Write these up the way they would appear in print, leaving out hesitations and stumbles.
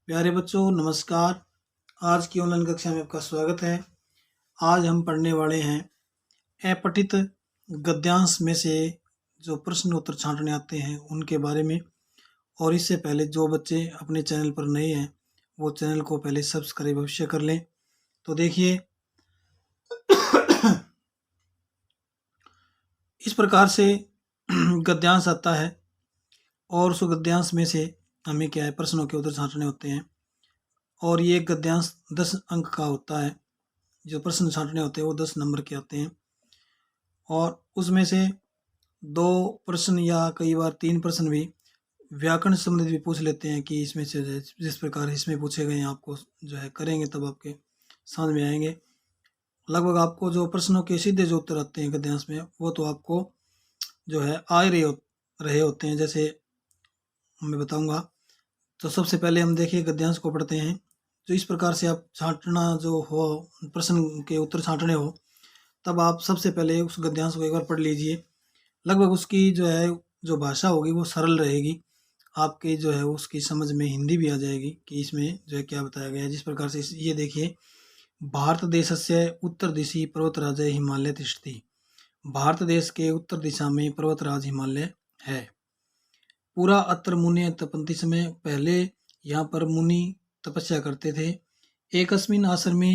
प्यारे बच्चों नमस्कार। आज की ऑनलाइन कक्षा में आपका स्वागत है। आज हम पढ़ने वाले हैं अपठित गद्यांश में से जो प्रश्न उत्तर छांटने आते हैं उनके बारे में। और इससे पहले जो बच्चे अपने चैनल पर नए हैं वो चैनल को पहले सब्सक्राइब अवश्य कर लें। तो देखिए इस प्रकार से गद्यांश आता है और उस गद्यांश में से हमें क्या है प्रश्नों के उत्तर छांटने होते हैं। और ये गद्यांश 10 अंक का होता है। जो प्रश्न छांटने होते हैं वो 10 नंबर के आते हैं और उसमें से 2 प्रश्न या कई बार 3 प्रश्न भी व्याकरण संबंधित भी पूछ लेते हैं कि इसमें से जिस प्रकार इसमें पूछे गए हैं आपको जो है करेंगे तब आपके समझ में आएंगे। लगभग आपको जो प्रश्नों के सीधे जो उत्तर आते हैं गद्यांश में वो तो आपको जो है आ ही रहे होते हैं। जैसे मैं बताऊंगा। तो सबसे पहले हम देखिए गद्यांश को पढ़ते हैं। तो इस प्रकार से आप छांटना जो हो प्रश्न के उत्तर छांटने हो तब आप सबसे पहले उस गद्यांश को एक बार पढ़ लीजिए। लगभग उसकी जो है जो भाषा होगी वो सरल रहेगी। आपके जो है उसकी समझ में हिंदी भी आ जाएगी कि इसमें जो है क्या बताया गया है। जिस प्रकार से ये देखिए, भारत देशस्य उत्तर दिशि पर्वतराज हिमालय तिष्ठति। भारत देश के उत्तर दिशा में पर्वतराज हिमालय है। पूरा अत्र मुनि तपन्ति समय, पहले यहाँ पर मुनि तपस्या करते थे। एकस्मिन आश्रमे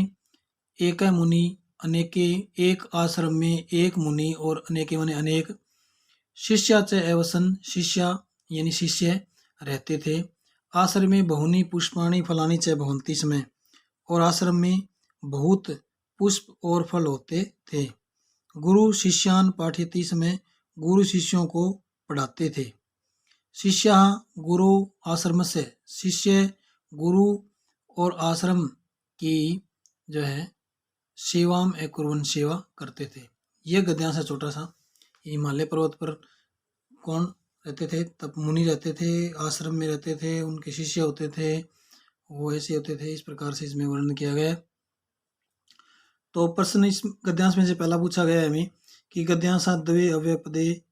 एक मुनि अनेके, एक आश्रम में एक मुनि और अनेके माने अनेक। शिष्या च एवसन, शिष्या यानी शिष्य रहते थे। आश्रम में बहुनी पुष्पाणि फलानि च भवन्ति समय, और आश्रम में बहुत पुष्प और फल होते थे। गुरु शिष्यान पाठयति समय, गुरु शिष्यों को पढ़ाते थे। शिष्य गुरु आश्रम से, शिष्य गुरु और आश्रम की जो है सेवाम एकुर्वन, सेवा करते थे। यह गद्यांश है छोटा सा। हिमालय पर्वत पर कौन रहते थे? तब मुनि रहते थे, आश्रम में रहते थे, उनके शिष्य होते थे, वो ऐसे होते थे। इस प्रकार से इसमें वर्णन किया गया है। तो प्रश्न इस गद्यांश में से पहला पूछा गया है हमें कि गद्यांश द्वे अव्यय पदे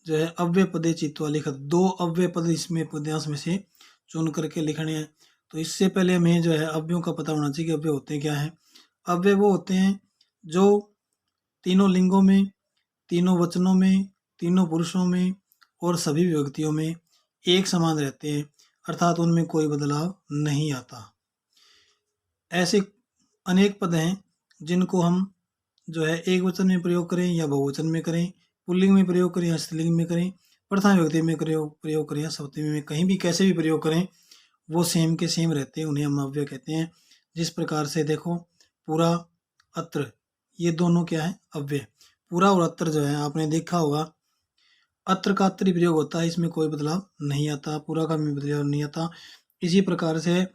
जो है अव्यय पदे चित्वा लिखत। 2 अव्यय पद इसमें पद्यांश में से चुन करके लिखने हैं। तो इससे पहले हमें जो है अव्ययों का पता होना चाहिए कि अव्यय होते क्या हैं। अव्यय वो होते हैं जो तीनों लिंगों में, तीनों वचनों में, तीनों पुरुषों में और सभी विभक्तियों में एक समान रहते हैं, अर्थात उनमें कोई बदलाव नहीं आता। ऐसे अनेक पद हैं जिनको हम जो है एक वचन में प्रयोग करें या बहुवचन में करें, पुल्लिंग में प्रयोग करें या स्त्रीलिंग में करें, प्रथम विभक्ति में प्रयोग करें या सप्तमी में, कहीं भी कैसे भी प्रयोग करें वो सेम के सेम रहते हैं, उन्हें हम अव्यय कहते हैं। जिस प्रकार से देखो पूरा, अत्र, ये दोनों क्या है? अव्यय। पूरा और अत्र जो है आपने देखा होगा, अत्र का अत्र प्रयोग होता है, इसमें कोई बदलाव नहीं आता, पूरा का भी बदलाव नहीं आता। इसी प्रकार से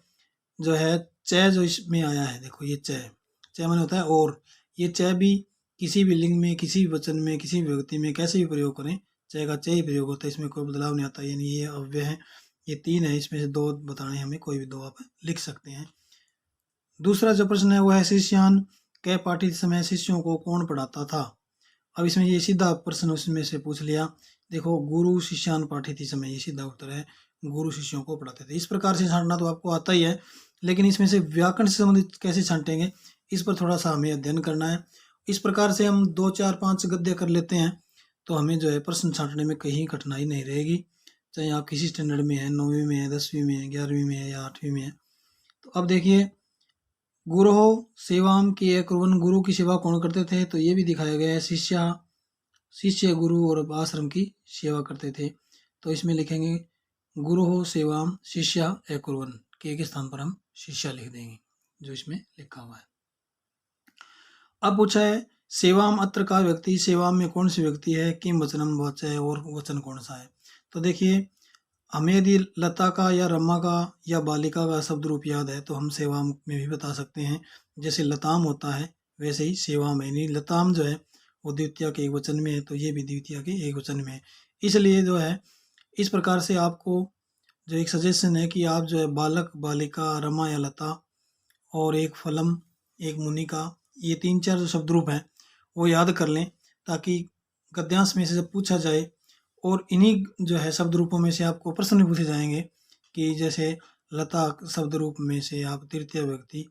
जो है च जो इसमें आया है, देखो ये च माने होता है और, ये च भी किसी भी लिंग में, किसी भी वचन में, किसी भी व्यक्ति में कैसे भी प्रयोग करें च का च ही प्रयोग होता है, इसमें कोई बदलाव नहीं आता। यानी ये अव्यय है। ये 3 है, इसमें से 2 बताने हमें, कोई भी 2 आप लिख सकते हैं। दूसरा जो प्रश्न है वो है शिष्यान कै पाठित समय, शिष्यों को कौन पढ़ाता था। अब इसमें ये सीधा प्रश्न उसमें से पूछ लिया। देखो गुरु शिष्यान पाठित समय, ये सीधा उत्तर है, गुरु शिष्यों को पढ़ाते थे। इस प्रकार से छांटना तो आपको आता ही है, लेकिन इसमें से व्याकरण से संबंधित कैसे छांटेंगे इस पर थोड़ा सा हमें अध्ययन करना है। इस प्रकार से हम 2, 4, 5 गद्य कर लेते हैं तो हमें जो है प्रश्न छांटने में कहीं कठिनाई नहीं रहेगी। चाहे आप किसी स्टैंडर्ड में है, 9वीं में है, 10वीं में है, 11वीं में है या 8वीं में है। तो अब देखिए, गुरु सेवाम की कुर्वन, गुरु की सेवा कौन करते थे? तो ये भी दिखाया गया है, शिष्य गुरु और आश्रम की सेवा करते थे। तो इसमें लिखेंगे गुरु हो सेवाम शिष्या एकुर्वन, के स्थान पर हम शिष्या लिख देंगे जो इसमें लिखा हुआ है। अब पूछा है सेवाम अत्र का व्यक्ति, सेवाम में कौन सी व्यक्ति है? किम वचनम वाच्य, और वचन कौन सा है? तो देखिए, हमें यदि लता का या रमा का या बालिका का शब्द रूप याद है तो हम सेवाम में भी बता सकते हैं। जैसे लताम होता है वैसे ही सेवाम है। नहीं, लताम जो है वो द्वितीया के एक वचन में है, तो ये भी द्वितीया के एक वचन में है। इसलिए जो है इस प्रकार से आपको जो एक सजेशन है कि आप जो है बालक, बालिका, रमा या लता और एक फलम, एक मुनि का, ये 3-4 जो शब्द रूप हैं वो याद कर लें, ताकि गद्यांश में से जब पूछा जाए और इन्हीं जो है शब्द रूपों में से आपको प्रश्न भी पूछे जाएंगे कि जैसे लता शब्द रूप में से आप तृतीय व्यक्ति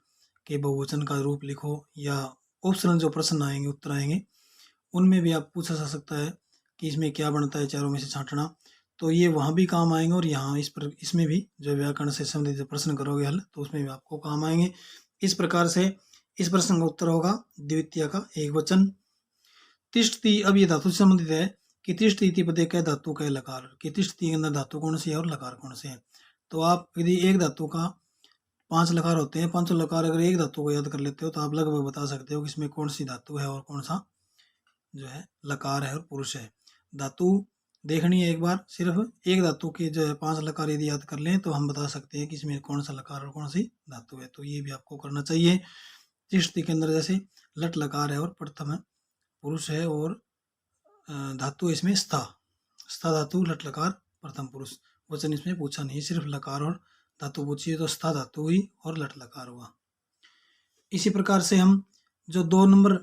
के बहुवचन का रूप लिखो, या ऑप्शनल जो प्रश्न आएंगे, उत्तर आएंगे, उनमें भी आप पूछा जा सकता है कि इसमें क्या बनता है चारों में से छांटना। तो ये वहाँ भी काम आएंगे और यहाँ इसमें भी जो व्याकरण से संबंधित प्रश्न करोगे हल, तो उसमें भी आपको काम आएंगे। इस प्रकार से इस प्रश्न का उत्तर होगा द्वितीय का एक वचन। तिष्ठति, अब ये धातु से संबंधित है कि तिष्ठति इति पदे कै धातु कै लकार, कि तिष्ठति के अंदर धातु कौन सी है और लकार कौन से है। तो आप यदि एक धातु का 5 लकार होते हैं, 5 लकार अगर एक धातु को याद कर लेते हो तो आप लगभग बता सकते हो कि इसमें कौन सी धातु है और कौन सा जो है लकार है और पुरुष है। धातु देखनी है एक बार, सिर्फ एक धातु के जो है 5 लकार यदि याद कर लें तो हम बता सकते हैं कि इसमें कौन सा लकार और कौन सी धातु है। तो ये भी आपको करना चाहिए। तिष्ठति के अंदर जैसे लट लकार है और प्रथम है पुरुष है, और धातु इसमें स्था धातु लट लकार प्रथम पुरुष। वचन इसमें पूछा नहीं, सिर्फ लकार और धातु पूछी है तो स्था धातु हुई और लट लकार हुआ। इसी प्रकार से हम जो 2 नंबर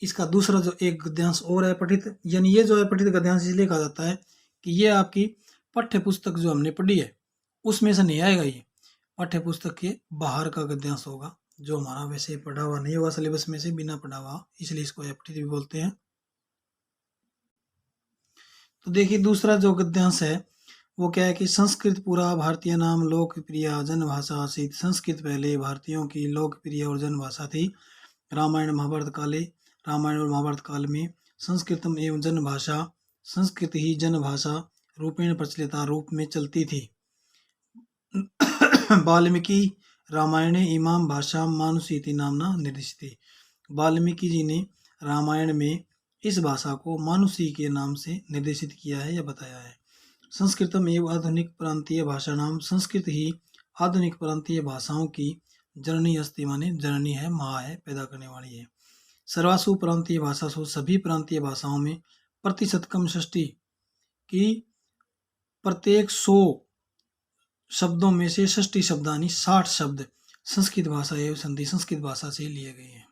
इसका दूसरा जो एक गद्यांश और है पठित, यानी ये जो है पठित गद्यांश इसलिए कहा जाता है कि ये आपकी पाठ्य पुस्तक जो हमने पढ़ी है उसमें से नहीं आएगा। ये पाठ्य पुस्तक के बाहर का गद्यांश होगा, जो हमारा वैसे पढ़ा हुआ नहीं होगा सिलेबस में से, बिना पढ़ा हुआ, इसलिए इसको अपठित भी बोलते हैं। तो देखिए दूसरा जो गद्यांश है वो क्या है कि संस्कृत पुरा भारतीय नाम लोकप्रिय जनभाषा आसीत। संस्कृत पहले भारतीयों की लोकप्रिय और जनभाषा थी। रामायण और महाभारत काल में संस्कृतम एवं जनभाषा, संस्कृत ही जनभाषा रूपेण प्रचलिता रूप में चलती थी। वाल्मीकि रामायणे इमाम भाषा मानुषीति नामना निर्दिष्टि। वाल्मीकि जी ने रामायण में इस भाषा को मानुषी के नाम से निर्देशित किया है या बताया है। संस्कृतम एवं आधुनिक प्रांतीय भाषा नाम, संस्कृत ही आधुनिक प्रांतीय भाषाओं की जननी अस्ति, माने जननी है, माँ है, पैदा करने वाली है। सर्वासु प्रांतीय भाषासु, सभी प्रांतीय भाषाओं में, प्रतिशतकम षष्ठी की प्रत्येक 100 शब्दों में से षष्ठी शब्दानी 60 शब्द संस्कृत भाषा एवं संधि संस्कृत भाषा से लिए गए हैं।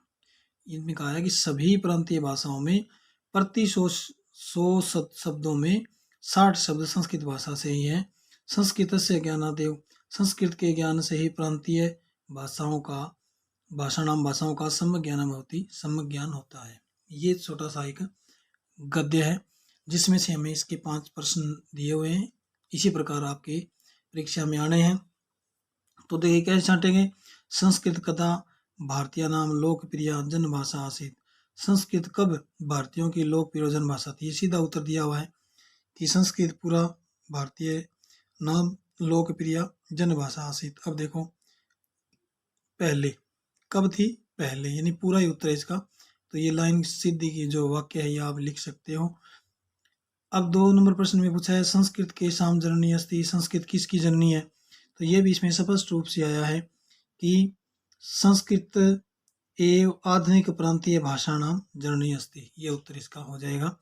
इनमें कहा है कि सभी प्रांतीय भाषाओं में प्रति 100 शब्दों में 60 शब्द संस्कृत भाषा से ही है। संस्कृत से ज्ञानादेव, संस्कृत के ज्ञान से ही प्रांतीय भाषाओं का सम्यक ज्ञान होती, सम्यक ज्ञान होता है। ये छोटा सा एक गद्य है जिसमें से हमें इसके 5 प्रश्न दिए हुए हैं। इसी प्रकार आपके परीक्षा में आने हैं। तो देखिए कैसे छांटेंगे। संस्कृत कथा भारतीय नाम लोकप्रिय जनभाषा आसीत। संस्कृत कब भारतीयों की लोकप्रिय जनभाषा थी। सीधा उत्तर दिया हुआ है कि संस्कृत पूरा भारतीय नाम लोकप्रिय जनभाषा आसीत। अब देखो पहले कब थी, पहले, यानी पूरा ही उत्तर है इसका। तो ये लाइन सिद्धि की जो वाक्य है ये आप लिख सकते हो। अब 2 नंबर प्रश्न में पूछा है संस्कृत के साम जननी अस्ति, संस्कृत किसकी जननी है। तो ये भी इसमें स्पष्ट रूप से आया है कि संस्कृत एवं आधुनिक प्रांतीय भाषा नाम जननी अस्ति, ये उत्तर इसका हो जाएगा।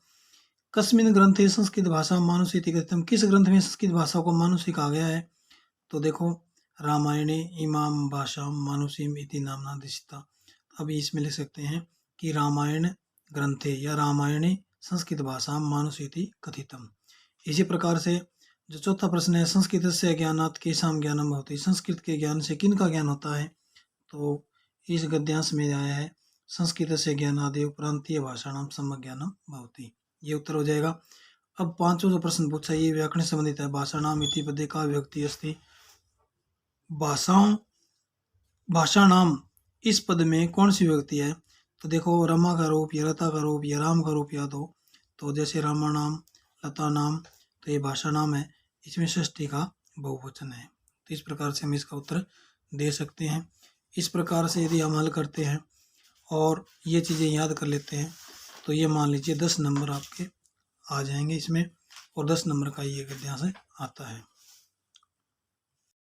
कस्मिन ग्रंथे संस्कृत भाषा मानुषीति कथितम, किस ग्रंथ में संस्कृत भाषा को मानुषी कहा गया है। तो देखो रामायणे इमाम भाषा मानुषीम इति नामना दिशिता। अभी इसमें लिख सकते हैं कि रामायण ग्रंथे या रामायणे संस्कृत भाषा मानुषीति कथितम। इसी प्रकार से जो चौथा प्रश्न है संस्कृत से ज्ञानात् केषां ज्ञानम भवति, संस्कृत के ज्ञान से किन का ज्ञान होता है। तो इस गद्यांश में आया है संस्कृत से ज्ञानादेव प्रांतीय भाषाणाम सम्यक ज्ञानम भवति, ये उत्तर हो जाएगा। अब 5वां जो प्रश्न पूछा ये व्याकरण से संबंधित है। भाषाणाम इति पदे का विभक्ति अस्ति, भाषा नाम इस पद में कौन सी विभक्ति है। तो देखो रमा का रूप या लता का रूप या राम का रूप याद हो, तो जैसे रामा नाम, लता नाम, तो ये भाषा नाम है, इसमें षष्ठी का बहुवचन है। तो इस प्रकार से हम इसका उत्तर दे सकते हैं। इस प्रकार से यदि हम हल करते हैं और ये चीज़ें याद कर लेते हैं तो ये मान लीजिए 10 नंबर आपके आ जाएंगे इसमें, और 10 नंबर का ये गद्यांश आता है।